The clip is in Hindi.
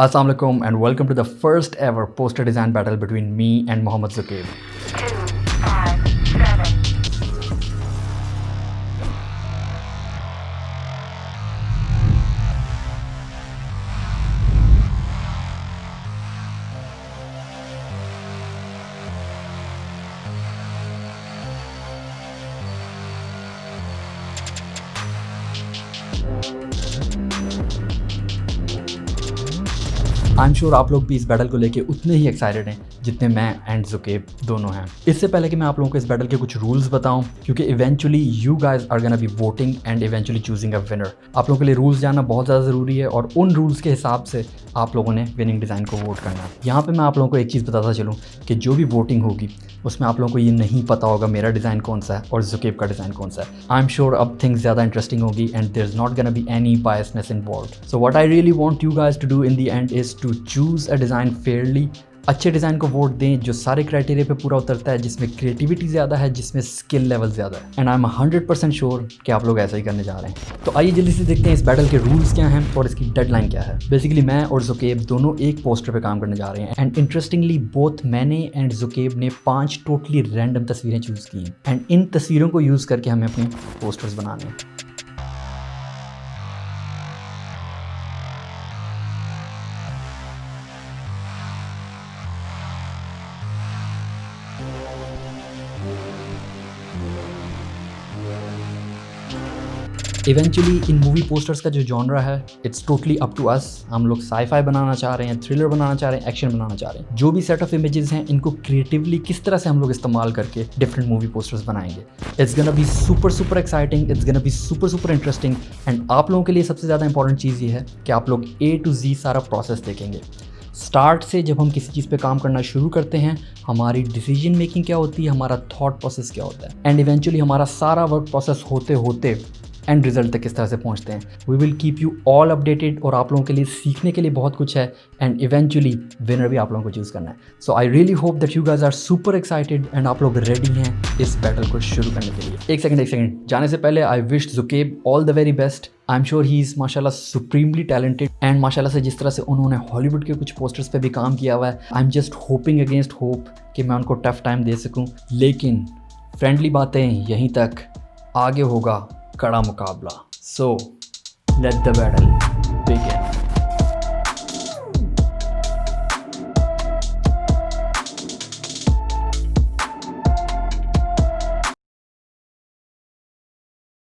Assalamu alaikum and welcome to the first ever poster design battle between me and Mohammad Zukaib. 2, 5, 7. I am sure आप लोग भी इस बैटल को लेके उतने ही एक्साइटेड हैं जितने मैं एंड जुकेब दोनों हैं। इससे पहले कि मैं आप लोगों को इस बैटल के कुछ रूल्स बताऊं, क्योंकि eventually you guys are gonna be voting and eventually choosing a winner. आप लोगों के लिए रूल्स जानना बहुत ज़्यादा ज़रूरी है और उन रूल्स के हिसाब से आप लोगों ने विनिंग डिज़ाइन को वोट करना है। यहाँ पे मैं आप लोगों को एक चीज़ बताता चलूँ कि जो भी वोटिंग होगी उसमें आप लोगों को ये नहीं पता होगा मेरा डिज़ाइन कौन सा है और जुकेब का डिज़ाइन कौन सा है। आई एम श्योर अब थिंग्स ज़्यादा इंटरेस्टिंग होगी and there is not gonna be any biasness involved. So what I really want you guys to do in the end is to choose a design fairly. अच्छे डिज़ाइन को वोट दें जो सारे क्राइटेरिया पे पूरा उतरता है, जिसमें क्रिएटिविटी ज़्यादा है, जिसमें स्किल लेवल ज़्यादा है। एंड आई एम 100% श्योर कि आप लोग ऐसा ही करने जा रहे हैं। तो आइए जल्दी से देखते हैं इस बैटल के रूल्स क्या हैं और इसकी डेडलाइन क्या है। बेसिकली मैं और जुकेब दोनों एक पोस्टर पे काम करने जा रहे हैं एंड इंटरेस्टिंगली बोथ मैंने एंड जुकेब ने 5 टोटली रैंडम तस्वीरें चूज़ की हैं एंड इन तस्वीरों को यूज़ करके हमें अपने पोस्टर्स बनाने हैं। इवेंचुअली इन मूवी पोस्टर्स का जो जॉनरा है it's totally up to us. हम लोग साई-फाई बनाना चाह रहे हैं, थ्रिलर बनाना चाह रहे हैं, एक्शन बनाना चाह रहे हैं। जो भी सेट ऑफ इमेजेस हैं इनको क्रिएटिवली किस तरह से हम लोग इस्तेमाल करके डिफरेंट मूवी पोस्टर्स बनाएंगे। It's gonna be super exciting, it's gonna be super interesting and आप लोगों के लिए सबसे ज़्यादा इंपॉर्टेंट चीज़ ये है कि आप लोग A to Z सारा प्रोसेस देखेंगे। स्टार्ट से जब हम किसी चीज़ पे काम करना शुरू करते हैं, हमारी डिसीजन मेकिंग क्या होती है, हमारा थॉट प्रोसेस क्या होता है एंड इवेंचुअली हमारा सारा वर्क प्रोसेस होते होते एंड रिजल्ट तक किस तरह से पहुंचते हैं। We will keep you all updated और आप लोगों के लिए सीखने के लिए बहुत कुछ है एंड इवेंचुअली विनर भी आप लोगों को चूज़ करना है। So I really hope that you guys are super excited and आप लोग रेडी हैं इस बैटल को शुरू करने के लिए। एक सेकंड जाने से पहले आई विश जुकेब all the very best. I am sure he is माशाल्लाह सुप्रीमली टैलेंटेड एंड माशाल्लाह से जिस तरह से उन्होंने हॉलीवुड के कुछ पोस्टर्स पे भी काम किया हुआ है, I am just hoping against hope कि मैं उनको टफ टाइम दे सकूँ। लेकिन फ्रेंडली बातें यहीं तक, आगे होगा कड़ा मुकाबला। So let the battle